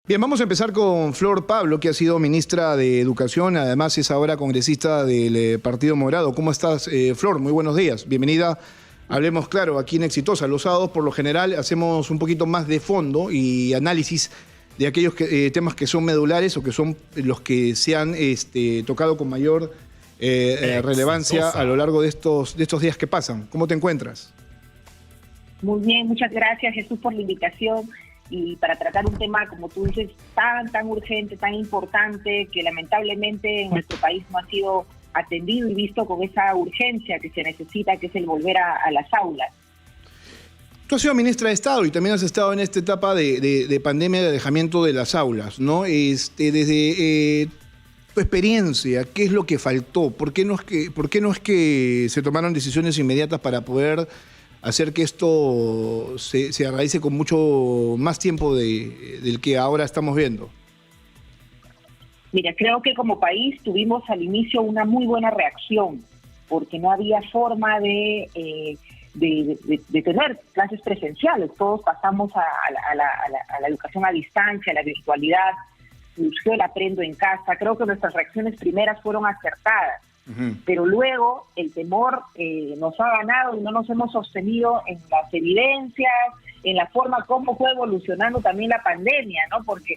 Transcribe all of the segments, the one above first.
Bien, vamos a empezar con Flor Pablo, que ha sido ministra de Educación, además es ahora congresista del Partido Morado. ¿Cómo estás, Flor? Muy buenos días. Bienvenida. Hablemos claro, aquí en Exitosa. Los sábados, por lo general, hacemos un poquito más de fondo y análisis de aquellos temas que son medulares o que son los que se han tocado con mayor relevancia a lo largo de estos días que pasan. ¿Cómo te encuentras? Muy bien, muchas gracias, Jesús, por la invitación. Y para tratar un tema, como tú dices, tan urgente, tan importante, que lamentablemente en nuestro país no ha sido atendido y visto con esa urgencia que se necesita, que es el volver a las aulas. Tú has sido ministra de Estado y también has estado en esta etapa de pandemia, de alejamiento de las aulas, ¿no? Desde tu experiencia, ¿qué es lo que faltó? ¿Por qué no es que se tomaron decisiones inmediatas para poder hacer que esto se realice con mucho más tiempo del que ahora estamos viendo? Mira, creo que como país tuvimos al inicio una muy buena reacción, porque no había forma de tener clases presenciales. Todos pasamos a la educación a distancia, a la virtualidad, surgió el aprendo en casa. Creo que nuestras reacciones primeras fueron acertadas. Pero luego el temor nos ha ganado y no nos hemos sostenido en las evidencias, en la forma como fue evolucionando también la pandemia, ¿no? Porque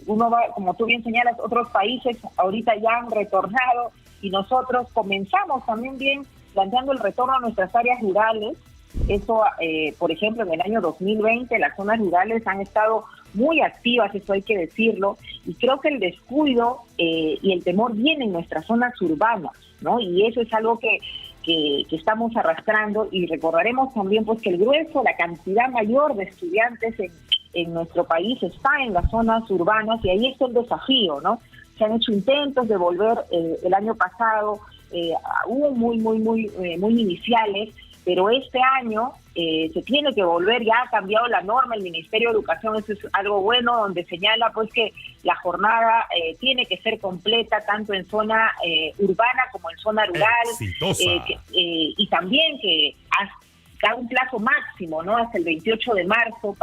uno va, como tú bien señalas, otros países ahorita ya han retornado y nosotros comenzamos también bien planteando el retorno a nuestras áreas rurales. Eso, por ejemplo, en el año 2020 las zonas rurales han estado muy activas, eso hay que decirlo, y creo que el descuido y el temor vienen en nuestras zonas urbanas, ¿no? Y eso es algo que estamos arrastrando, y recordaremos también pues que el grueso, la cantidad mayor de estudiantes en nuestro país está en las zonas urbanas, y ahí está el desafío, ¿no? Se han hecho intentos de volver el año pasado, hubo muy iniciales, pero este año se tiene que volver. Ya ha cambiado la norma, el Ministerio de Educación, eso es algo bueno, donde señala pues que la jornada tiene que ser completa tanto en zona urbana como en zona rural, y también que hasta un plazo máximo, ¿no? Hasta el 28 de marzo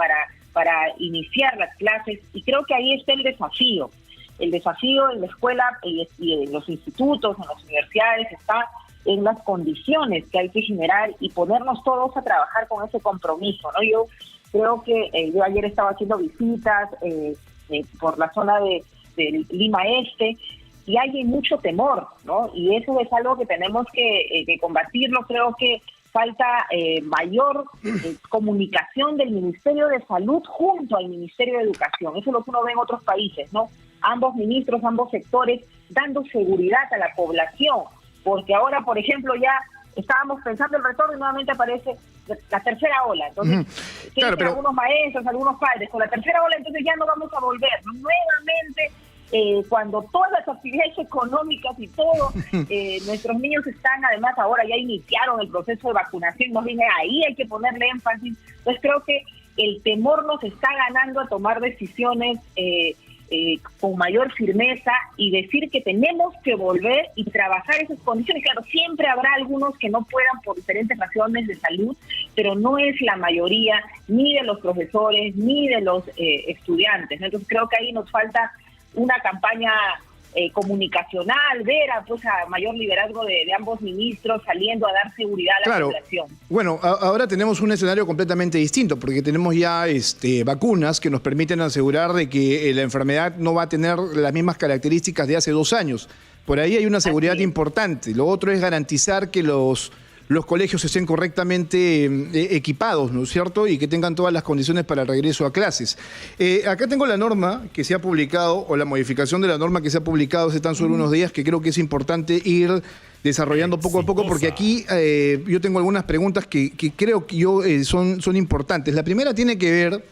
para iniciar las clases, y creo que ahí está el desafío. El desafío en la escuela y en los institutos, en las universidades, está en las condiciones que hay que generar y ponernos todos a trabajar con ese compromiso, ¿no? Yo creo que yo ayer estaba haciendo visitas por la zona de Lima Este, y hay mucho temor, ¿no? Y eso es algo que tenemos que combatirlo. Creo que falta mayor comunicación del Ministerio de Salud junto al Ministerio de Educación. Eso es lo que uno ve en otros países, ¿no? Ambos ministros, ambos sectores dando seguridad a la población. Porque ahora, por ejemplo, ya estábamos pensando el retorno y nuevamente aparece la tercera ola. Entonces, claro, pero algunos maestros, algunos padres, con la tercera ola entonces ya no vamos a volver, ¿no? Nuevamente, cuando todas las actividades económicas y todo, nuestros niños están, además ahora ya iniciaron el proceso de vacunación, nos viene ahí, hay que ponerle énfasis. Entonces creo que el temor nos está ganando a tomar decisiones con mayor firmeza y decir que tenemos que volver y trabajar esas condiciones. Claro, siempre habrá algunos que no puedan por diferentes razones de salud, pero no es la mayoría ni de los profesores ni de los estudiantes, ¿no? Entonces creo que ahí nos falta una campaña comunicacional, ver a mayor liderazgo de ambos ministros saliendo a dar seguridad a la población. Bueno, ahora tenemos un escenario completamente distinto, porque tenemos ya vacunas que nos permiten asegurar de que la enfermedad no va a tener las mismas características de hace 2 años. Por ahí hay una seguridad importante. Lo otro es garantizar que los colegios estén correctamente equipados, ¿no es cierto? Y que tengan todas las condiciones para el regreso a clases. Acá tengo la norma que se ha publicado, o la modificación de la norma que se ha publicado hace tan solo unos días, que creo que es importante ir desarrollando poco a poco, porque aquí yo tengo algunas preguntas que creo que son importantes. La primera tiene que ver,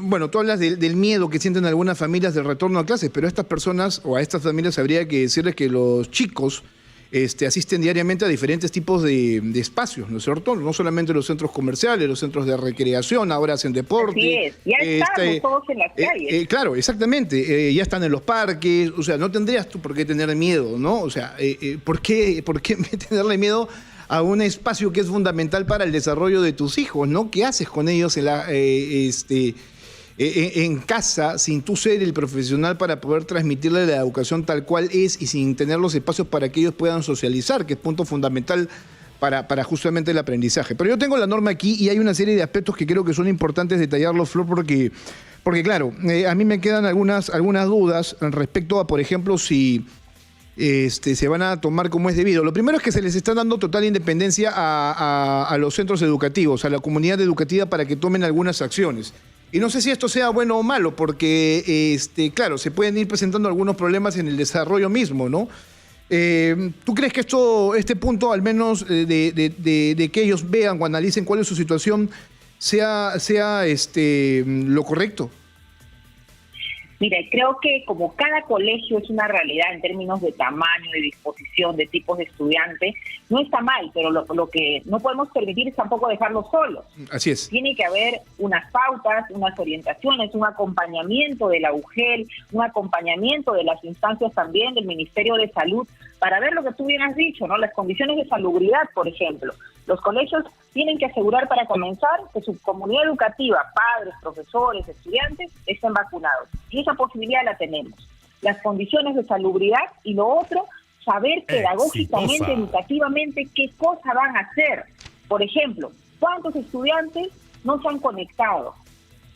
bueno, tú hablas del miedo que sienten algunas familias del retorno a clases, pero a estas personas o a estas familias habría que decirles que los chicos asisten diariamente a diferentes tipos de espacios, ¿no es cierto? No solamente los centros comerciales, los centros de recreación, ahora hacen deporte. Así es, ya estamos todos en las calles. Claro, exactamente, ya están en los parques, o sea, no tendrías tú por qué tener miedo, ¿no? O sea, ¿por qué tenerle miedo a un espacio que es fundamental para el desarrollo de tus hijos, ¿no? ¿Qué haces con ellos en casa, sin tú ser el profesional para poder transmitirle la educación tal cual es y sin tener los espacios para que ellos puedan socializar, que es punto fundamental para justamente el aprendizaje. Pero yo tengo la norma aquí y hay una serie de aspectos que creo que son importantes detallarlos, Flor, porque claro, a mí me quedan algunas dudas respecto a, por ejemplo, si se van a tomar como es debido. Lo primero es que se les está dando total independencia a los centros educativos, a la comunidad educativa para que tomen algunas acciones. Y no sé si esto sea bueno o malo, porque, claro, se pueden ir presentando algunos problemas en el desarrollo mismo, ¿no? ¿Tú crees que este punto, al menos de que ellos vean o analicen cuál es su situación, sea lo correcto? Mira, creo que como cada colegio es una realidad en términos de tamaño, de disposición, de tipos de estudiantes, no está mal, pero lo que no podemos permitir es tampoco dejarlos solos. Así es. Tiene que haber unas pautas, unas orientaciones, un acompañamiento de la UGEL, un acompañamiento de las instancias también del Ministerio de Salud, para ver lo que tú bien has dicho, ¿no? Las condiciones de salubridad, por ejemplo. Los colegios tienen que asegurar para comenzar que su comunidad educativa, padres, profesores, estudiantes, estén vacunados. Y esa posibilidad la tenemos. Las condiciones de salubridad y lo otro, saber pedagógicamente, educativamente, qué cosa van a hacer. Por ejemplo, ¿cuántos estudiantes no se han conectado?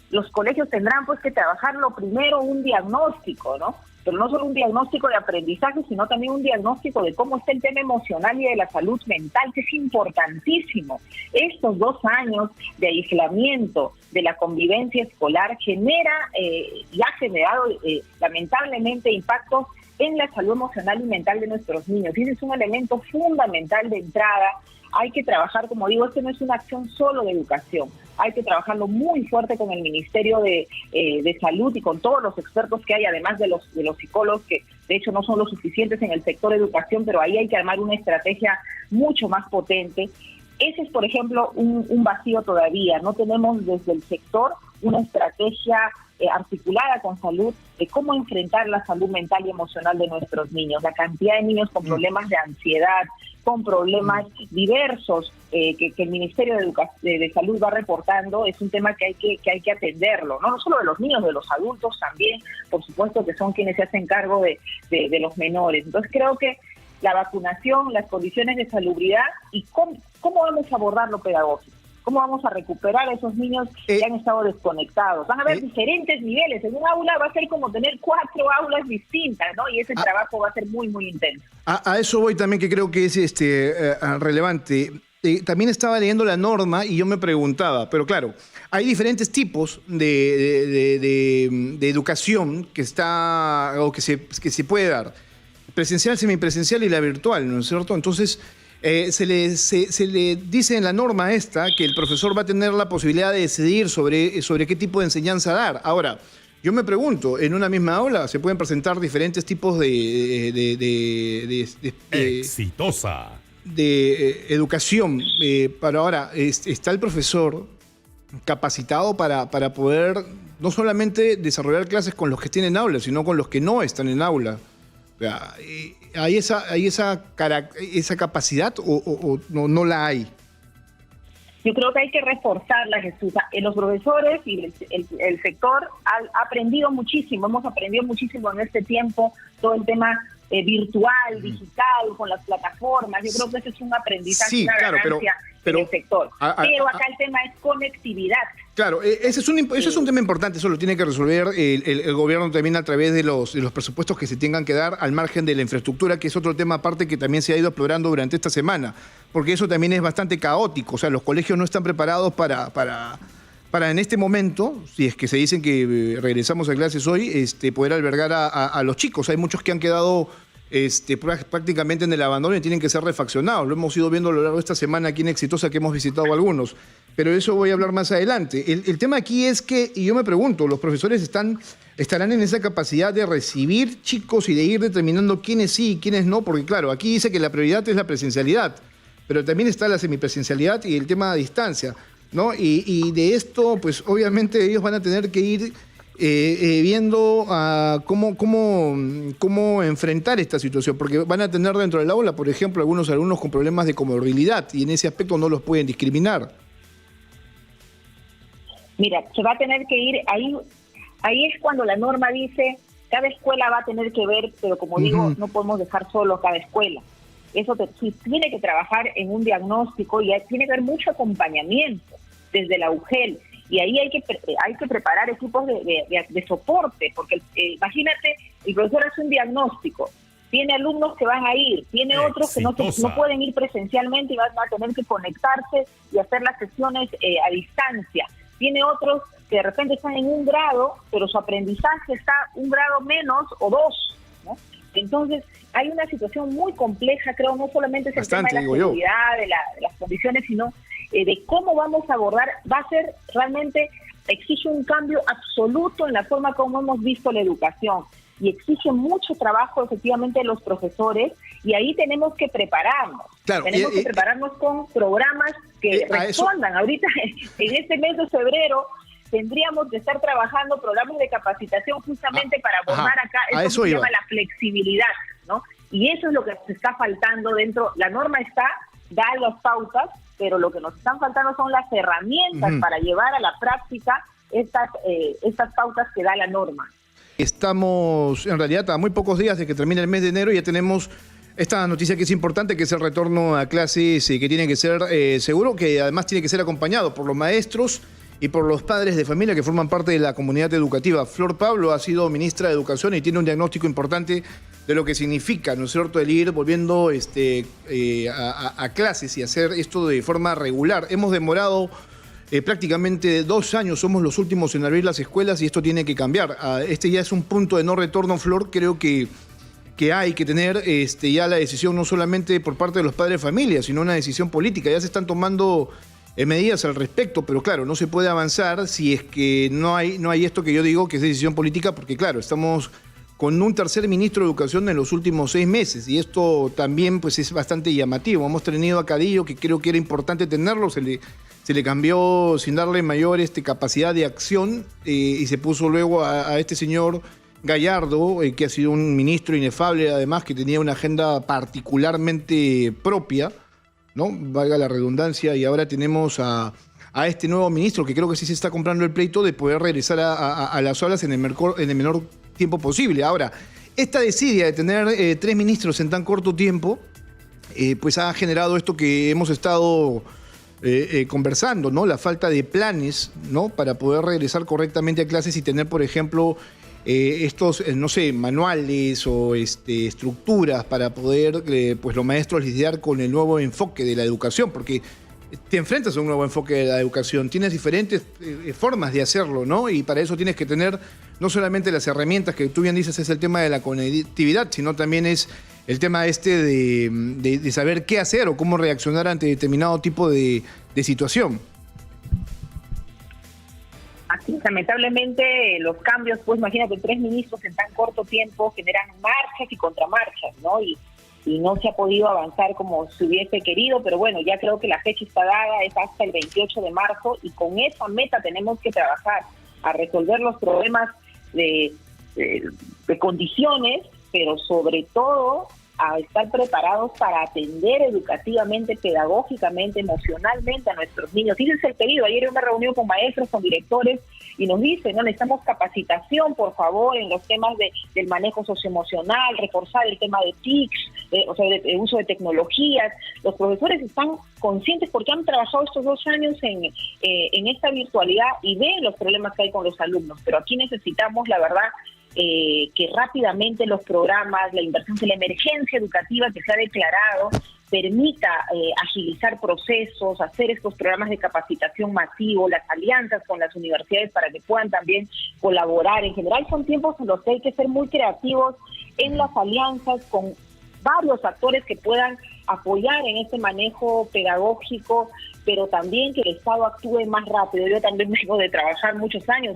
Los colegios tendrán pues que trabajar lo primero un diagnóstico, ¿no? Pero no solo un diagnóstico de aprendizaje, sino también un diagnóstico de cómo está el tema emocional y de la salud mental, que es importantísimo. Estos 2 años de aislamiento de la convivencia escolar y ha generado lamentablemente impactos en la salud emocional y mental de nuestros niños. Y ese es un elemento fundamental de entrada. Hay que trabajar, como digo, esto no es una acción solo de educación. Hay que trabajarlo muy fuerte con el Ministerio de Salud y con todos los expertos que hay, además de los psicólogos, que de hecho no son los suficientes en el sector educación, pero ahí hay que armar una estrategia mucho más potente. Ese es, por ejemplo, un vacío todavía. No tenemos desde el sector una estrategia articulada con salud de cómo enfrentar la salud mental y emocional de nuestros niños. La cantidad de niños con problemas de ansiedad, con problemas diversos que el Ministerio de Salud va reportando, es un tema que hay que atenderlo, ¿no? No solo de los niños, de los adultos también, por supuesto, que son quienes se hacen cargo de los menores. Entonces creo que la vacunación, las condiciones de salubridad y cómo vamos a abordar lo pedagógico. ¿Cómo vamos a recuperar a esos niños que han estado desconectados? Van a haber diferentes niveles. En un aula va a ser como tener 4 aulas distintas, ¿no? Y ese trabajo va a ser muy, muy intenso. A eso voy también, que creo que es relevante. También estaba leyendo la norma y yo me preguntaba, pero claro, hay diferentes tipos de educación que se puede dar. Presencial, semipresencial y la virtual, ¿no es cierto? Entonces, se le dice en la norma esta que el profesor va a tener la posibilidad de decidir sobre qué tipo de enseñanza dar. Ahora, yo me pregunto, ¿en una misma aula se pueden presentar diferentes tipos exitosa de educación? Pero ahora, ¿está el profesor capacitado para poder no solamente desarrollar clases con los que estén en aula, sino con los que no están en aula? ¿Hay esa capacidad o no la hay? Yo creo que hay que reforzarla, Jesús. Los profesores y el sector ha aprendido muchísimo, hemos aprendido muchísimo en este tiempo, todo el tema virtual, digital, con las plataformas. Yo creo que ese es un aprendizaje, una ganancia en el sector. Pero acá el tema es conectividad. Claro, eso es un tema importante, eso lo tiene que resolver el gobierno también a través de los presupuestos que se tengan que dar al margen de la infraestructura, que es otro tema aparte que también se ha ido explorando durante esta semana, porque eso también es bastante caótico. O sea, los colegios no están preparados para en este momento, si es que se dicen que regresamos a clases hoy, poder albergar a los chicos. Hay muchos que han quedado prácticamente en el abandono y tienen que ser refaccionados. Lo hemos ido viendo a lo largo de esta semana aquí en Exitosa, que hemos visitado algunos. Pero eso voy a hablar más adelante. El tema aquí es que, y yo me pregunto, ¿los profesores estarán en esa capacidad de recibir chicos y de ir determinando quiénes sí y quiénes no? Porque claro, aquí dice que la prioridad es la presencialidad, pero también está la semipresencialidad y el tema de distancia, ¿no? Y de esto, pues obviamente ellos van a tener que ir viendo cómo enfrentar esta situación, porque van a tener dentro del aula, por ejemplo, algunos alumnos con problemas de comorbilidad y en ese aspecto no los pueden discriminar. Mira, se va a tener que ir, ahí es cuando la norma dice, cada escuela va a tener que ver, pero como digo, no podemos dejar solo a cada escuela. Eso sí, tiene que trabajar en un diagnóstico y tiene que haber mucho acompañamiento desde la UGEL. Y ahí hay que preparar equipos de soporte, porque imagínate, el profesor hace un diagnóstico, tiene alumnos que van a ir, tiene otros que no pueden ir presencialmente y van a tener que conectarse y hacer las sesiones a distancia. Tiene otros que de repente están en un grado, pero su aprendizaje está un grado menos o dos, ¿no? Entonces, hay una situación muy compleja, creo, no solamente es el tema de la seguridad, de las condiciones, sino de cómo vamos a abordar. Va a ser realmente, exige un cambio absoluto en la forma como hemos visto la educación y exige mucho trabajo efectivamente de los profesores, y ahí tenemos que prepararnos. Claro, tenemos que prepararnos con programas que respondan. Ahorita, en este mes de febrero, tendríamos que estar trabajando programas de capacitación justamente para abordar acá eso que se llama la flexibilidad, ¿no? Y eso es lo que nos está faltando dentro. La norma está, da las pautas, pero lo que nos están faltando son las herramientas para llevar a la práctica estas pautas que da la norma. Estamos en realidad a muy pocos días de que termine el mes de enero y ya tenemos esta noticia que es importante, que es el retorno a clases que tiene que ser seguro, que además tiene que ser acompañado por los maestros y por los padres de familia que forman parte de la comunidad educativa. Flor Pablo ha sido ministra de Educación y tiene un diagnóstico importante de lo que significa, ¿no es cierto?, el ir volviendo a clases y hacer esto de forma regular. Hemos demorado prácticamente 2 años, somos los últimos en abrir las escuelas y esto tiene que cambiar. Este ya es un punto de no retorno, Flor. Creo que hay que tener ya la decisión no solamente por parte de los padres de familia, sino una decisión política. Ya se están tomando medidas al respecto, pero claro, no se puede avanzar si es que no hay esto que yo digo que es decisión política, porque claro, estamos con un tercer ministro de Educación en los últimos 6 meses y esto también pues es bastante llamativo. Hemos tenido a Cadillo, que creo que era importante tenerlo, se le cambió sin darle mayor capacidad de acción y se puso luego a este señor Gallardo, que ha sido un ministro inefable además, que tenía una agenda particularmente propia, ¿no? Valga la redundancia, y ahora tenemos a este nuevo ministro que creo que sí se está comprando el pleito de poder regresar a las aulas en el menor tiempo posible. Ahora, esta desidia de tener 3 ministros en tan corto tiempo, pues ha generado esto que hemos estado conversando, ¿no? La falta de planes, ¿no?, para poder regresar correctamente a clases y tener, por ejemplo, estos, no sé, manuales o estructuras para poder, pues los maestros lidiar con el nuevo enfoque de la educación, porque te enfrentas a un nuevo enfoque de la educación, tienes diferentes formas de hacerlo, ¿no? Y para eso tienes que tener no solamente las herramientas que tú bien dices, es el tema de la conectividad, sino también es el tema de saber qué hacer o cómo reaccionar ante determinado tipo de situación. Así, lamentablemente los cambios, pues imagínate, 3 ministros en tan corto tiempo generan marchas y contramarchas, ¿no? Y no se ha podido avanzar como se hubiese querido, pero bueno, ya creo que la fecha está dada, es hasta el 28 de marzo y con esa meta tenemos que trabajar a resolver los problemas de condiciones, pero sobre todo a estar preparados para atender educativamente, pedagógicamente, emocionalmente a nuestros niños. Ese es el pedido. Ayer en una reunión con maestros, con directores, y nos dicen, no, necesitamos capacitación, por favor, en los temas del manejo socioemocional, reforzar el tema de TICs, de uso de tecnologías. Los profesores están conscientes porque han trabajado estos 2 años en esta virtualidad y ven los problemas que hay con los alumnos, pero aquí necesitamos, la verdad, que rápidamente los programas, la inversión de la emergencia educativa que se ha declarado, permita agilizar procesos, hacer estos programas de capacitación masivo, las alianzas con las universidades para que puedan también colaborar. En general son tiempos en los que hay que ser muy creativos en las alianzas con varios actores que puedan apoyar en este manejo pedagógico, pero también que el Estado actúe más rápido. Yo también vengo de trabajar muchos años,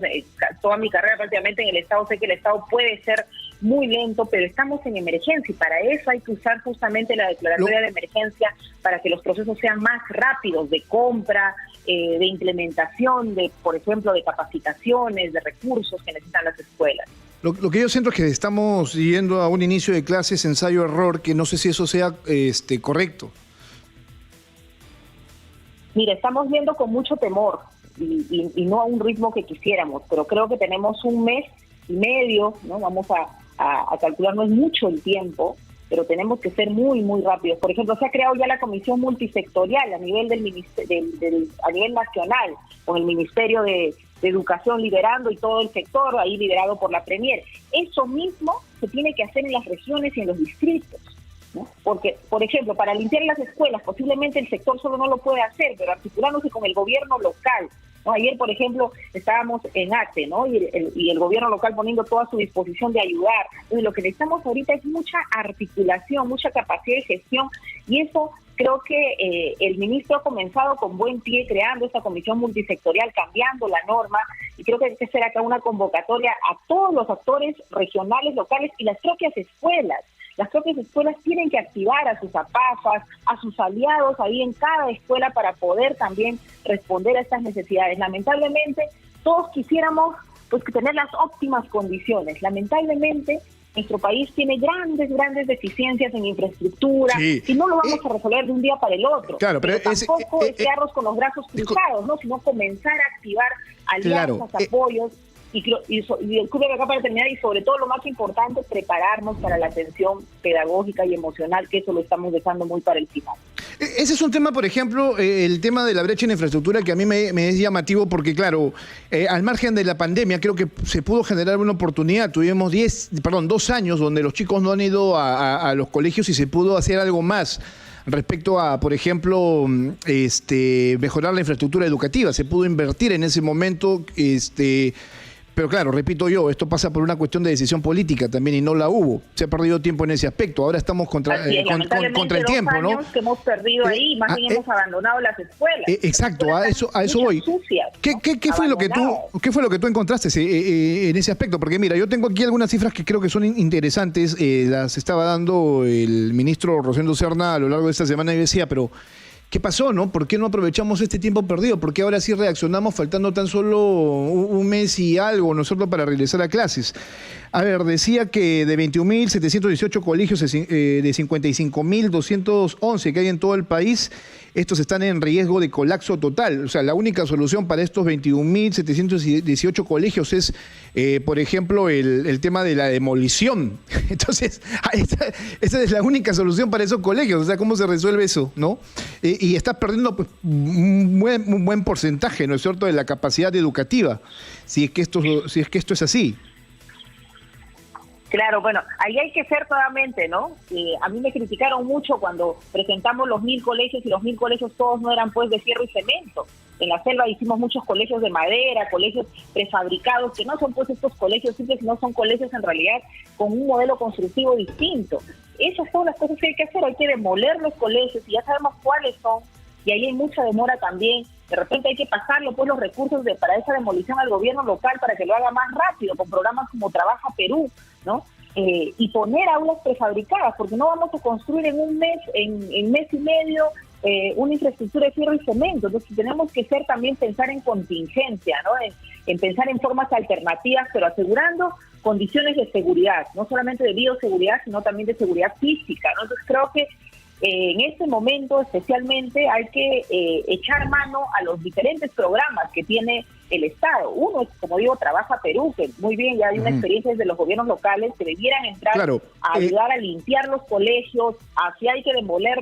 toda mi carrera prácticamente en el Estado, sé que el Estado puede ser muy lento, pero estamos en emergencia y para eso hay que usar justamente la declaratoria de emergencia para que los procesos sean más rápidos de compra, de implementación, por ejemplo, de capacitaciones, de recursos que necesitan las escuelas. Lo que yo siento es que estamos yendo a un inicio de clases ensayo-error, que no sé si eso sea correcto. Mira, estamos viendo con mucho temor y no a un ritmo que quisiéramos, pero creo que tenemos 1 mes y medio, ¿no? Vamos a calcular, no es mucho el tiempo, pero tenemos que ser muy, muy rápidos. Por ejemplo, se ha creado ya la comisión multisectorial a nivel a nivel nacional, con el Ministerio de Educación liderando y todo el sector ahí liderado por la Premier. Eso mismo se tiene que hacer en las regiones y en los distritos, ¿no? Porque, por ejemplo, para limpiar las escuelas, posiblemente el sector solo no lo puede hacer, pero articulándose con el gobierno local, ¿no? Ayer, por ejemplo, estábamos en ATE, ¿no? Y el gobierno local poniendo toda su disposición de ayudar. Entonces, lo que necesitamos ahorita es mucha articulación, mucha capacidad de gestión, y eso creo que el ministro ha comenzado con buen pie creando esta comisión multisectorial, cambiando la norma, y creo que hay que hacer acá una convocatoria a todos los actores regionales, locales y las propias escuelas. Las propias escuelas tienen que activar a sus APAFAS, a sus aliados ahí en cada escuela para poder también responder a estas necesidades. Lamentablemente, todos quisiéramos pues tener las óptimas condiciones. Lamentablemente, nuestro país tiene grandes deficiencias en infraestructura, y no lo vamos a resolver de un día para el otro. Claro, pero tampoco es quedarnos con los brazos cruzados, ¿no? Sino comenzar a activar alianzas, apoyos. Y disculpe acá para terminar, y sobre todo lo más importante, prepararnos para la atención pedagógica y emocional, que eso lo estamos dejando muy para el final. Ese es un tema, por ejemplo, el tema de la brecha en infraestructura, que a mí me es llamativo porque, claro, al margen de la pandemia, creo que se pudo generar una oportunidad. Tuvimos 2 años donde los chicos no han ido a los colegios y se pudo hacer algo más respecto a, por ejemplo, mejorar la infraestructura educativa. Se pudo invertir en ese momento, pero claro, repito yo, esto pasa por una cuestión de decisión política también y no la hubo. Se ha perdido tiempo en ese aspecto. Ahora estamos contra el tiempo, ¿no? 2 años que hemos perdido ahí, más bien hemos abandonado las escuelas. Exacto, a eso voy. Sucias, ¿no? ¿Qué fue lo que tú encontraste en ese aspecto? Porque mira, yo tengo aquí algunas cifras que creo que son interesantes. Las estaba dando el ministro Rosendo Serna a lo largo de esta semana y decía, pero ¿qué pasó, no? ¿Por qué no aprovechamos este tiempo perdido? ¿Por qué ahora sí reaccionamos faltando tan solo 1 mes y algo nosotros para regresar a clases? A ver, decía que de 21.718 colegios de 55.211 que hay en todo el país, estos están en riesgo de colapso total. O sea, la única solución para estos 21.718 colegios es, por ejemplo, el tema de la demolición. Entonces, esa es la única solución para esos colegios. O sea, ¿cómo se resuelve eso, no? Y estás perdiendo pues, un buen porcentaje, ¿no es cierto?, de la capacidad educativa, si es que esto es así. Claro, bueno, ahí hay que ser nuevamente, ¿no? A mí me criticaron mucho cuando presentamos los 1.000 colegios y los 1.000 colegios todos no eran pues de fierro y cemento. En la selva hicimos muchos colegios de madera, colegios prefabricados, que no son pues estos colegios simples, sino son colegios en realidad con un modelo constructivo distinto. Esas son las cosas que hay que hacer, hay que demoler los colegios y ya sabemos cuáles son, y ahí hay mucha demora también. De repente hay que pasarle pues los recursos para esa demolición al gobierno local para que lo haga más rápido, con programas como Trabaja Perú, ¿no? Y poner aulas prefabricadas, porque no vamos a construir en 1 mes, en mes y medio, una infraestructura de fierro y cemento. Entonces tenemos que también pensar en contingencia, ¿no? En pensar en formas alternativas, pero asegurando condiciones de seguridad, no solamente de bioseguridad, sino también de seguridad física, ¿no? Entonces creo que en este momento especialmente hay que echar mano a los diferentes programas que tiene el Estado. Uno es, como digo, Trabaja Perú, que muy bien, ya hay una experiencia desde los gobiernos locales que debieran entrar a ayudar a limpiar los colegios, así hay que demoler,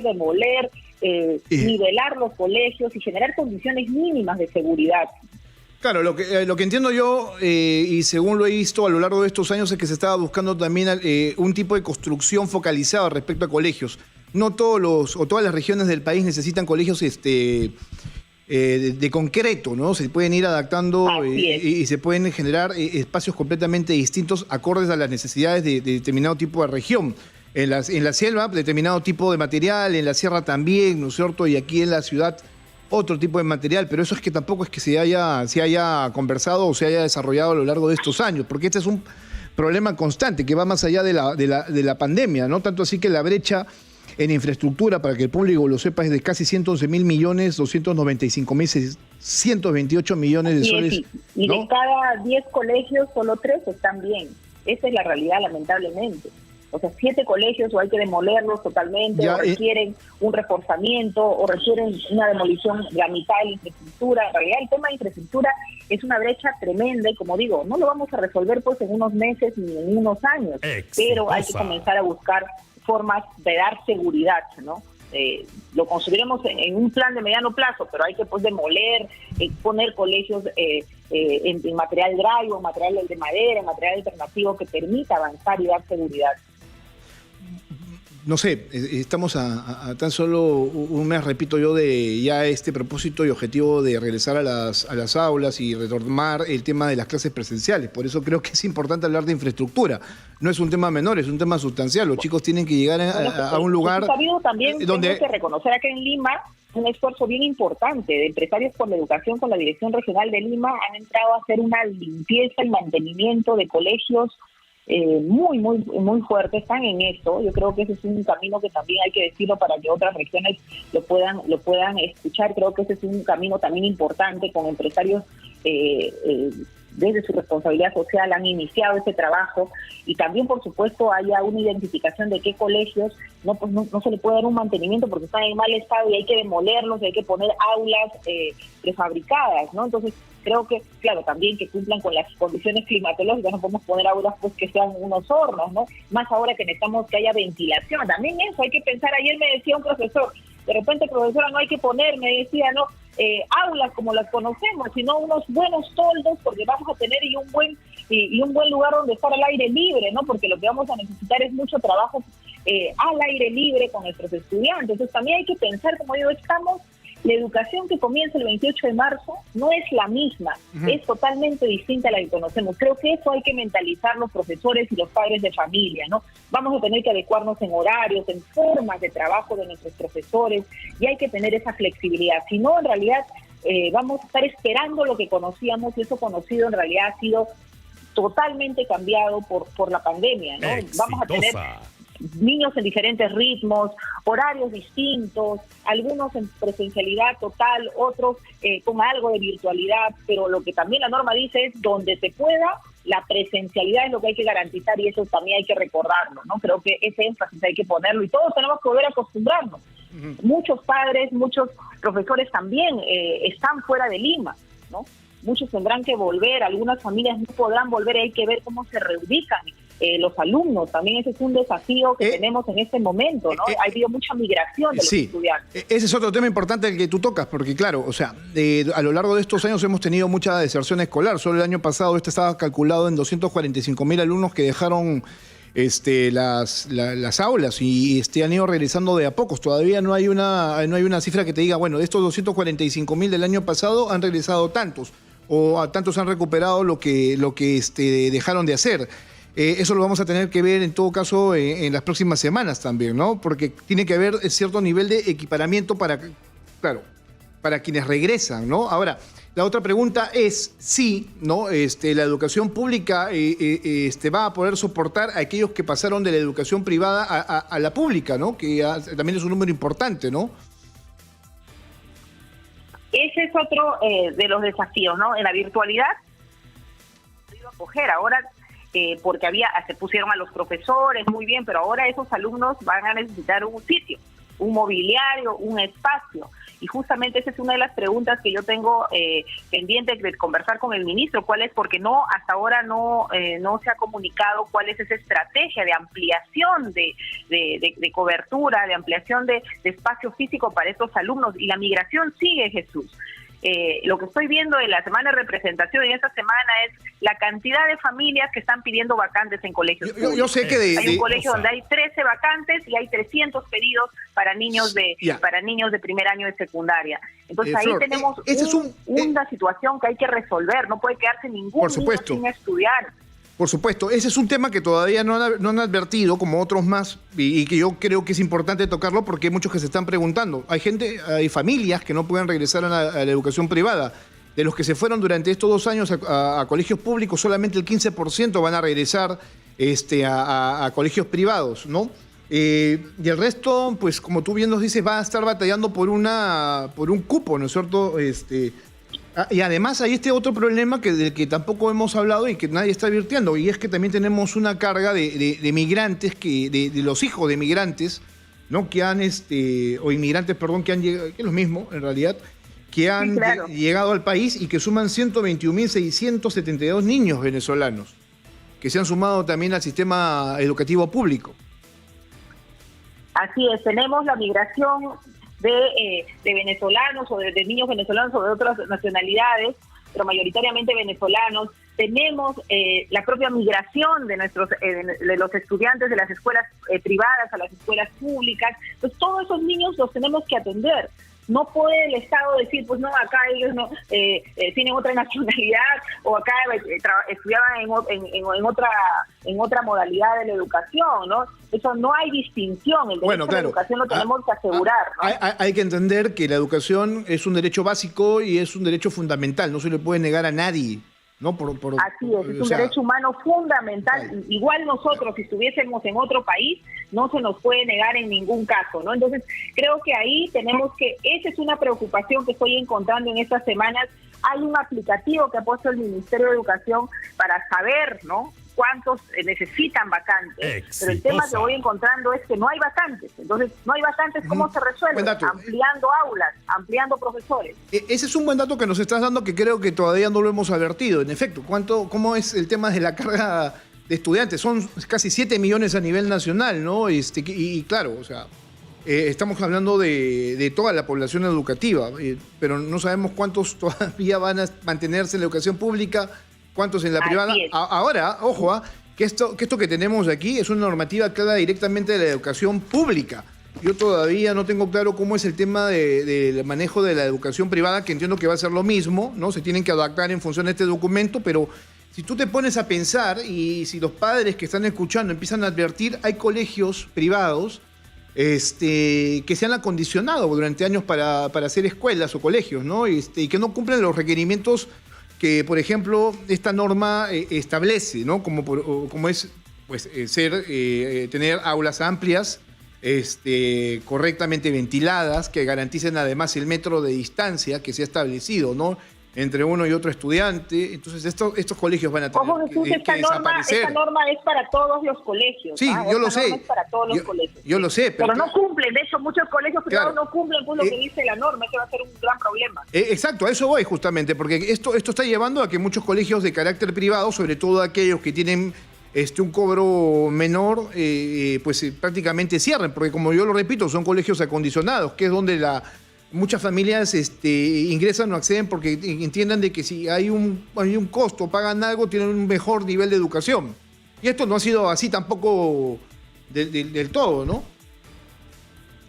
nivelar los colegios y generar condiciones mínimas de seguridad. Claro, lo que entiendo yo, y según lo he visto a lo largo de estos años, es que se estaba buscando también un tipo de construcción focalizada respecto a colegios. No todas las regiones del país necesitan colegios de concreto, ¿no? Se pueden ir adaptando y se pueden generar espacios completamente distintos acordes a las necesidades de determinado tipo de región. En la selva, determinado tipo de material, en la sierra también, ¿no es cierto? Y aquí en la ciudad, otro tipo de material, pero eso es que tampoco es que se haya conversado o se haya desarrollado a lo largo de estos años, porque este es un problema constante que va más allá de la pandemia, ¿no? Tanto así que la brecha en infraestructura, para que el público lo sepa, es de casi 111.295.628 millones de soles. Y ¿no? de cada 10 colegios, solo 3 están bien. Esa es la realidad, lamentablemente. O sea, 7 colegios o hay que demolerlos totalmente, Ya, o requieren un reforzamiento, o requieren una demolición de la mitad de la infraestructura. En realidad el tema de infraestructura es una brecha tremenda y, como digo, no lo vamos a resolver pues en unos meses ni en unos años, pero hay que comenzar a buscar formas de dar seguridad, ¿no? Lo construiremos en un plan de mediano plazo, pero hay que pues demoler, poner colegios en material dry, material de madera, material alternativo que permita avanzar y dar seguridad. No sé, estamos a tan solo un mes, repito yo, de ya este propósito y objetivo de regresar a las aulas y retomar el tema de las clases presenciales. Por eso creo que es importante hablar de infraestructura. No es un tema menor, es un tema sustancial. Los chicos tienen que llegar a un lugar también donde... Tengo que reconocer acá en Lima un esfuerzo bien importante de empresarios por la educación con la Dirección Regional de Lima. Han entrado a hacer una limpieza y mantenimiento de colegios muy fuerte. Están en esto. Yo creo que ese es un camino que también hay que decirlo para que otras regiones lo puedan escuchar. Creo que ese es un camino también importante con empresarios desde su responsabilidad social han iniciado ese trabajo, y también por supuesto haya una identificación de qué colegios no se le puede dar un mantenimiento porque están en mal estado y hay que demolerlos y hay que poner aulas prefabricadas, ¿no? Entonces creo que, claro, también que cumplan con las condiciones climatológicas. No podemos poner aulas pues que sean unos hornos, ¿no? Más ahora que necesitamos que haya ventilación. También eso hay que pensar. Ayer me decía un profesor, de repente, profesora, no hay que poner, me decía, ¿no? Aulas como las conocemos, sino unos buenos toldos, porque vamos a tener y un buen lugar donde estar al aire libre, ¿no? Porque lo que vamos a necesitar es mucho trabajo al aire libre con nuestros estudiantes. Entonces también hay que pensar, como digo, la educación que comienza el 28 de marzo no es la misma, es totalmente distinta a la que conocemos. Creo que eso hay que mentalizar los profesores y los padres de familia, ¿no? Vamos a tener que adecuarnos en horarios, en formas de trabajo de nuestros profesores, y hay que tener esa flexibilidad. Si no, en realidad vamos a estar esperando lo que conocíamos, y eso conocido en realidad ha sido totalmente cambiado por la pandemia, ¿no? Exitosa. Vamos a tener niños en diferentes ritmos, horarios distintos, algunos en presencialidad total, otros con algo de virtualidad, pero lo que también la norma dice es donde se pueda, la presencialidad es lo que hay que garantizar, y eso también hay que recordarlo, ¿no? Creo que ese énfasis hay que ponerlo y todos tenemos que volver a acostumbrarnos. Muchos padres, muchos profesores también están fuera de Lima, ¿no? Muchos tendrán que volver, algunas familias no podrán volver, hay que ver cómo se reubican los alumnos. También ese es un desafío que tenemos en este momento, ¿no? Ha habido mucha migración de los estudiantes. Ese es otro tema importante el que tú tocas, porque claro, o sea, a lo largo de estos años hemos tenido mucha deserción escolar. Solo el año pasado estaba calculado en 245.000 alumnos que dejaron las aulas y han ido regresando de a pocos. Todavía no hay una cifra que te diga, bueno, de estos 245.000 del año pasado han regresado tantos, o a tantos han recuperado lo que dejaron de hacer. Eso lo vamos a tener que ver en todo caso en las próximas semanas también, ¿no? Porque tiene que haber cierto nivel de equiparamiento para quienes regresan, ¿no? Ahora, la otra pregunta es si, ¿no? La educación pública va a poder soportar a aquellos que pasaron de la educación privada a la pública, ¿no? Que también es un número importante, ¿no? Ese es otro de los desafíos, ¿no? En la virtualidad, acoger ahora, porque se pusieron a los profesores, muy bien, pero ahora esos alumnos van a necesitar un sitio, un mobiliario, un espacio. Y justamente esa es una de las preguntas que yo tengo pendiente de conversar con el ministro. ¿Cuál es? Porque hasta ahora no se ha comunicado cuál es esa estrategia de ampliación de cobertura, de ampliación de espacio físico para estos alumnos. Y la migración sigue, Jesús. Lo que estoy viendo en la semana de representación en esta semana es la cantidad de familias que están pidiendo vacantes en colegios públicos. Yo sé que hay un colegio donde hay 13 vacantes y hay 300 pedidos para niños de primer año de secundaria. Entonces ahí tenemos una situación que hay que resolver. No puede quedarse ningún niño sin estudiar. Por supuesto, ese es un tema que todavía no han advertido, como otros más, y que yo creo que es importante tocarlo porque hay muchos que se están preguntando. Hay familias que no pueden regresar a la educación privada. De los que se fueron durante estos 2 años a colegios públicos, solamente el 15% van a regresar a colegios privados, ¿no? Y el resto, pues como tú bien nos dices, va a estar batallando por un cupo, ¿no es cierto? Y además hay este otro problema del que tampoco hemos hablado y que nadie está advirtiendo, y es que también tenemos una carga de migrantes, de los hijos de migrantes, ¿no? Que han, o inmigrantes, perdón, que han llegado, que es lo mismo en realidad, que han Sí, claro. llegado al país y que suman 121.672 niños venezolanos, que se han sumado también al sistema educativo público. Así es, tenemos la migración de venezolanos o de niños venezolanos o de otras nacionalidades, pero mayoritariamente venezolanos. Tenemos la propia migración de de los estudiantes de las escuelas privadas a las escuelas públicas. Pues todos esos niños los tenemos que atender. No puede el Estado decir, pues no, acá ellos no tienen otra nacionalidad o acá estudiaban en otra modalidad de la educación, ¿no? Eso no hay distinción. El derecho a la educación lo tenemos que asegurar, ¿no? Hay que entender que la educación es un derecho básico y es un derecho fundamental, no se le puede negar a nadie, ¿no? Así es un derecho humano fundamental. Claro. Igual nosotros, si estuviésemos en otro país, no se nos puede negar en ningún caso, ¿no? Entonces, creo que ahí tenemos esa es una preocupación que estoy encontrando en estas semanas. Hay un aplicativo que ha puesto el Ministerio de Educación para saber, ¿no?, cuántos necesitan vacantes. Exitosa. Pero el tema que voy encontrando es que no hay vacantes. Entonces, no hay vacantes, ¿cómo se resuelve? Buen dato. Ampliando aulas, ampliando profesores. Ese es un buen dato que nos estás dando que creo que todavía no lo hemos advertido. En efecto, ¿cómo es el tema de la carga de estudiantes? Son casi 7 millones a nivel nacional, ¿no? Y claro, o sea, estamos hablando de toda la población educativa, pero no sabemos cuántos todavía van a mantenerse en la educación pública, cuántos en la privada. Ahora, ojo, que esto que tenemos aquí es una normativa que habla directamente de la educación pública. Yo todavía no tengo claro cómo es el tema del manejo de la educación privada, que entiendo que va a ser lo mismo, ¿no? Se tienen que adaptar en función de este documento, pero si tú te pones a pensar y si los padres que están escuchando empiezan a advertir, hay colegios privados que se han acondicionado durante años para hacer escuelas o colegios, ¿no? Y que no cumplen los requerimientos que, por ejemplo, esta norma establece, ¿no? Como es pues tener aulas amplias, correctamente ventiladas, que garanticen además el metro de distancia que se ha establecido, ¿no?, entre uno y otro estudiante. Entonces estos colegios van a tener esta desaparecer. Esta norma es para todos los colegios. Sí, yo lo sé. Es para todos los colegios. Yo lo sé. Pero no cumplen. De hecho, muchos colegios privados no cumplen con lo que dice la norma. Ese va a ser un gran problema. Exacto, a eso voy justamente, porque esto está llevando a que muchos colegios de carácter privado, sobre todo aquellos que tienen un cobro menor, prácticamente cierren, porque como yo lo repito, son colegios acondicionados, que es donde muchas familias ingresan o acceden porque entiendan de que si hay un costo, pagan algo, tienen un mejor nivel de educación. Y esto no ha sido así tampoco del todo, ¿no?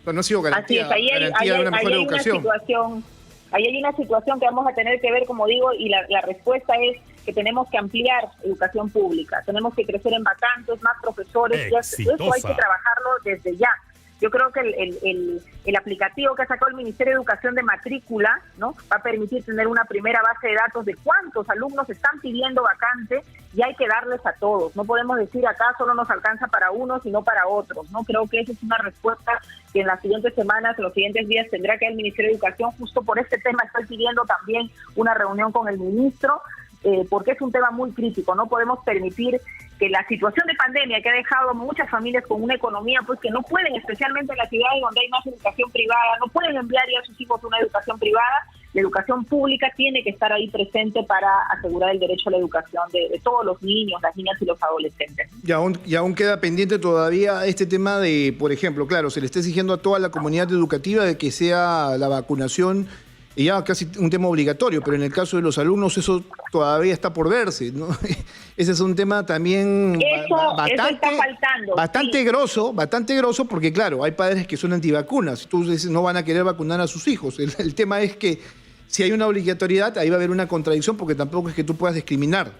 No ha sido garantía, así es, garantía de una mejor educación. Ahí hay una situación que vamos a tener que ver, como digo, y la respuesta es que tenemos que ampliar educación pública, tenemos que crecer en vacantes, más profesores, y eso hay que trabajarlo desde ya. Yo creo que el aplicativo que ha sacado el Ministerio de Educación de matrícula, ¿no?, va a permitir tener una primera base de datos de cuántos alumnos están pidiendo vacante, y hay que darles a todos. No podemos decir acá solo nos alcanza para unos y no para otros, ¿no? Creo que esa es una respuesta que en las siguientes semanas, en los siguientes días tendrá que el Ministerio de Educación. Justo por este tema estoy pidiendo también una reunión con el ministro, porque es un tema muy crítico. No podemos permitir que la situación de pandemia que ha dejado a muchas familias con una economía pues que no pueden, especialmente en las ciudades donde hay más educación privada, no pueden enviar ya a sus hijos a una educación privada. La educación pública tiene que estar ahí presente para asegurar el derecho a la educación de todos los niños, las niñas y los adolescentes. Y aún queda pendiente todavía este tema de, por ejemplo, claro, se le está exigiendo a toda la comunidad educativa de que sea la vacunación y ya casi un tema obligatorio, pero en el caso de los alumnos eso todavía está por verse, ¿no? Ese es un tema también bastante grosso, porque claro, hay padres que son antivacunas, tú dices no van a querer vacunar a sus hijos. El tema es que si hay una obligatoriedad, ahí va a haber una contradicción, porque tampoco es que tú puedas discriminar.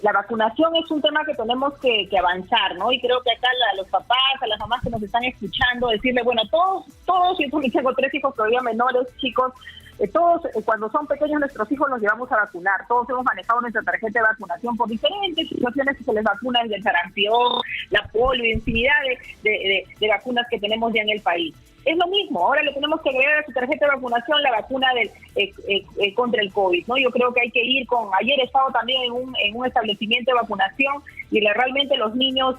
La vacunación es un tema que tenemos que avanzar, ¿no? Y creo que acá a los papás, a las mamás que nos están escuchando, decirle, bueno, todos, yo también tengo 3 hijos todavía menores, chicos, todos cuando son pequeños nuestros hijos los llevamos a vacunar, todos hemos manejado nuestra tarjeta de vacunación por diferentes situaciones que se les vacuna desde el sarampión, la polio, infinidad de vacunas que tenemos ya en el país. Es lo mismo, ahora le tenemos que agregar a su tarjeta de vacunación la vacuna contra el COVID, ¿no? Yo creo que hay que ir ayer he estado también en un establecimiento de vacunación y realmente los niños,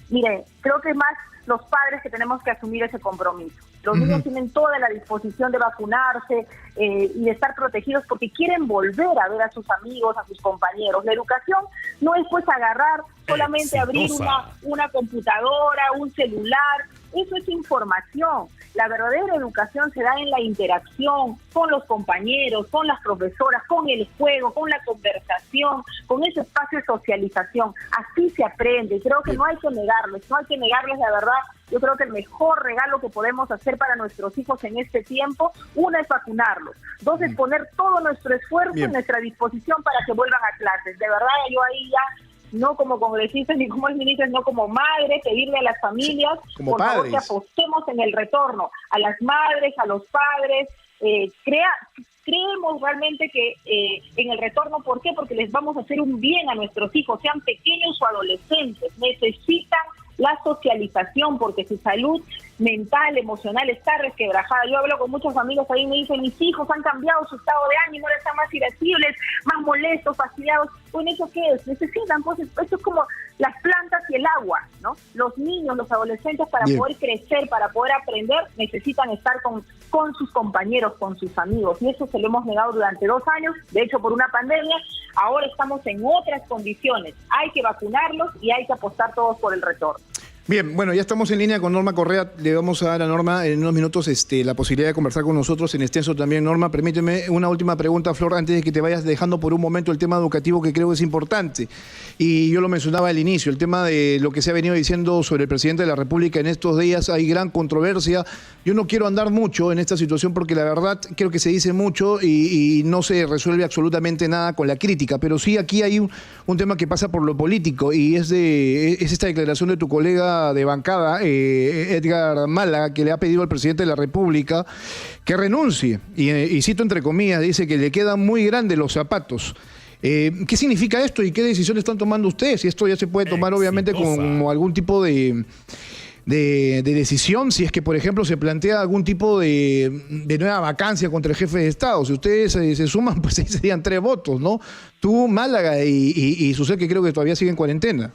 miren, creo que es más los padres que tenemos que asumir ese compromiso. Los niños tienen toda la disposición de vacunarse y de estar protegidos porque quieren volver a ver a sus amigos, a sus compañeros. La educación no es pues agarrar, solamente abrir una computadora, un celular. Eso es información. La verdadera educación se da en la interacción con los compañeros, con las profesoras, con el juego, con la conversación, con ese espacio de socialización. Así se aprende. Creo que no hay que negarles la verdad. Yo creo que el mejor regalo que podemos hacer para nuestros hijos en este tiempo, una es vacunarlos, dos es poner todo nuestro esfuerzo en nuestra disposición para que vuelvan a clases. De verdad, yo ahí ya, no como congresista ni como ministra, no como madre, pedirle a las familias, como por padres, favor, que apostemos en el retorno, a las madres, a los padres, creemos realmente que en el retorno, ¿por qué? Porque les vamos a hacer un bien a nuestros hijos, sean pequeños o adolescentes, necesitan la socialización porque su salud mental, emocional está resquebrajada. Yo hablo con muchas familias ahí y me dicen, mis hijos han cambiado su estado de ánimo, ahora están más irascibles, más molestos, fastidiados. Bueno, ¿eso qué es? Necesitan, pues, esto es como las plantas y el agua, ¿no? Los niños, los adolescentes, para poder crecer, para poder aprender, necesitan estar con sus compañeros, con sus amigos, y eso se lo hemos negado durante 2 años, de hecho por una pandemia. Ahora estamos en otras condiciones, hay que vacunarlos y hay que apostar todos por el retorno. Bien, bueno, ya estamos en línea con Norma Correa. Le vamos a dar a Norma en unos minutos la posibilidad de conversar con nosotros en extenso también. Norma, permíteme una última pregunta, Flor, antes de que te vayas dejando por un momento el tema educativo, que creo que es importante. Y yo lo mencionaba al inicio, el tema de lo que se ha venido diciendo sobre el presidente de la República en estos días. Hay gran controversia. Yo no quiero andar mucho en esta situación porque la verdad creo que se dice mucho y no se resuelve absolutamente nada con la crítica. Pero sí, aquí hay un tema que pasa por lo político y es esta declaración de tu colega de bancada, Edgar Málaga, que le ha pedido al presidente de la República que renuncie. Y cito entre comillas, dice que le quedan muy grandes los zapatos. ¿Qué significa esto y qué decisiones están tomando ustedes? Y esto ya se puede tomar obviamente como algún tipo de decisión, si es que, por ejemplo, se plantea algún tipo de nueva vacancia contra el jefe de Estado. Si ustedes se suman, pues ahí serían 3 votos, ¿no? Tú, Málaga y Susel, que creo que todavía sigue en cuarentena.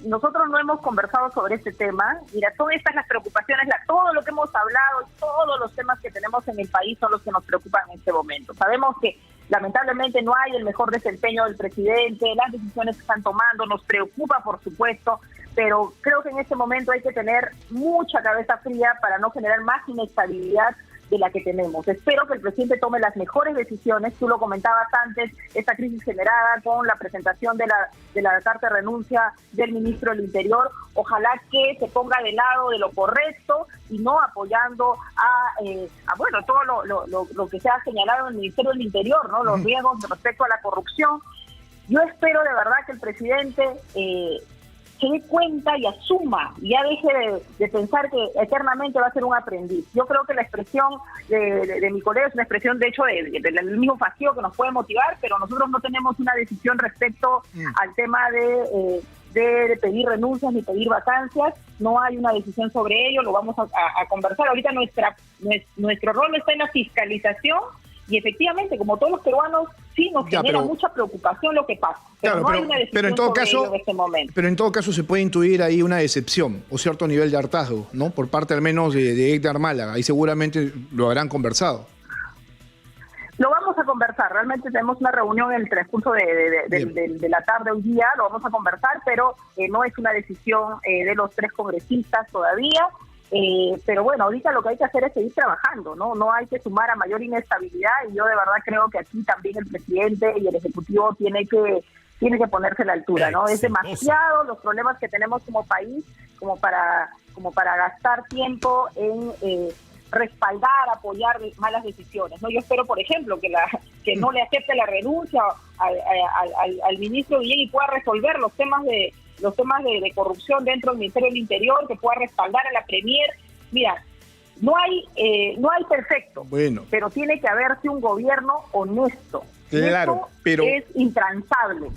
Nosotros no hemos conversado sobre este tema. Mira, son estas las preocupaciones, todo lo que hemos hablado, todos los temas que tenemos en el país son los que nos preocupan en este momento. Sabemos que lamentablemente no hay el mejor desempeño del presidente, las decisiones que están tomando, nos preocupa por supuesto, pero creo que en este momento hay que tener mucha cabeza fría para no generar más inestabilidad de la que tenemos. Espero que el presidente tome las mejores decisiones. Tú lo comentabas antes, esta crisis generada con la presentación de la carta de renuncia del ministro del Interior. Ojalá que se ponga de lado de lo correcto y no apoyando a todo lo que se ha señalado en el Ministerio del Interior, ¿no? Los riesgos respecto a la corrupción. Yo espero de verdad que el presidente se dé cuenta y asuma, y ya deje de pensar que eternamente va a ser un aprendiz. Yo creo que la expresión de mi colega es una expresión, de hecho, del mismo fastidio que nos puede motivar, pero nosotros no tenemos una decisión respecto al tema de pedir renuncias ni pedir vacancias. No hay una decisión sobre ello, lo vamos a conversar. Ahorita nuestro rol está en la fiscalización. Y efectivamente, como todos los peruanos, sí nos genera mucha preocupación lo que pasa. Pero no hay una decisión sobre ello en este momento. Pero en todo caso se puede intuir ahí una decepción o cierto nivel de hartazgo, ¿no? Por parte al menos de Edgar Málaga. Y seguramente lo habrán conversado. Lo vamos a conversar. Realmente tenemos una reunión en el transcurso de la tarde hoy día. Lo vamos a conversar, pero no es una decisión de los 3 congresistas todavía. Pero bueno, ahorita lo que hay que hacer es seguir trabajando, no hay que sumar a mayor inestabilidad, y yo de verdad creo que aquí también el presidente y el Ejecutivo tiene que ponerse a la altura, ¿no? Es demasiado los problemas que tenemos como país como para gastar tiempo en respaldar, apoyar malas decisiones, ¿no? Yo espero, por ejemplo, que no le acepte la renuncia al ministro Guillén y pueda resolver los temas de corrupción dentro del Ministerio del Interior, que pueda respaldar a la Premier. Mira, no hay perfecto, pero tiene que haberse un gobierno honesto, Claro, pero es intransable.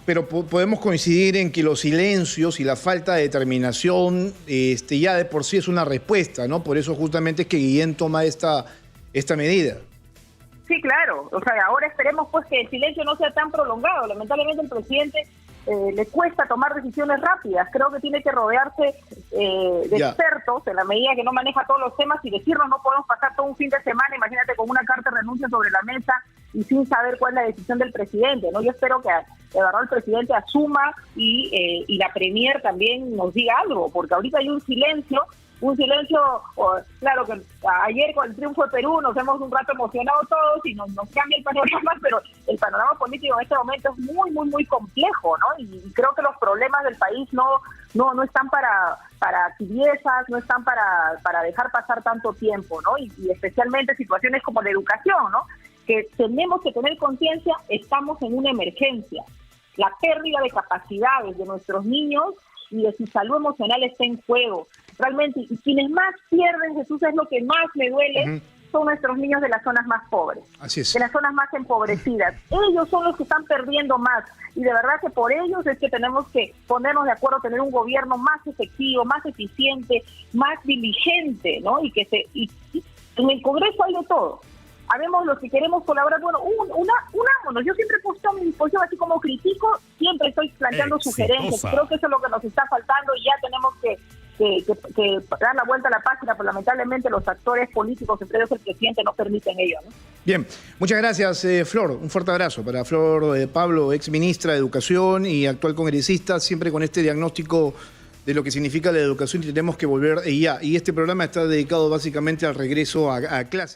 Pero podemos coincidir en que los silencios y la falta de determinación ya de por sí es una respuesta, ¿no? Por eso justamente es que Guillén toma esta medida. Sí, claro. O sea, ahora esperemos pues que el silencio no sea tan prolongado. Lamentablemente el presidente le cuesta tomar decisiones rápidas. Creo que tiene que rodearse de expertos en la medida que no maneja todos los temas y decirnos no podemos pasar todo un fin de semana, imagínate, con una carta de renuncia sobre la mesa y sin saber cuál es la decisión del presidente, ¿no? Yo espero que de verdad el presidente asuma y la Premier también nos diga algo, porque ahorita hay un silencio, claro que ayer con el triunfo de Perú nos hemos un rato emocionado todos y nos cambia el panorama, pero el panorama político en este momento es muy, muy, muy complejo, ¿no? Y creo que los problemas del país no están para tibiezas, no están para dejar pasar tanto tiempo, ¿no? Y especialmente situaciones como la educación, ¿no? Que tenemos que tener conciencia, estamos en una emergencia. La pérdida de capacidades de nuestros niños y de su salud emocional está en juego. Realmente, y quienes más pierden, Jesús, es lo que más me duele, son nuestros niños de las zonas más pobres, Así es. de las zonas más empobrecidas. Ellos son los que están perdiendo más, y de verdad que por ellos es que tenemos que ponernos de acuerdo, tener un gobierno más efectivo, más eficiente, más diligente, ¿no? Y en el Congreso hay de todo. Habemos los que queremos colaborar, bueno, unámonos. Yo siempre he puesto mi posición así como critico, siempre estoy planteando sugerencias. Creo que eso es lo que nos está faltando y ya tenemos que dar la vuelta a la página, pero lamentablemente los actores políticos, entre ellos el presidente, no permiten ello, ¿no? Bien, muchas gracias, Flor. Un fuerte abrazo para Flor Pablo, ex ministra de Educación y actual congresista, siempre con este diagnóstico de lo que significa la educación y tenemos que volver ya. Y este programa está dedicado básicamente al regreso a clases.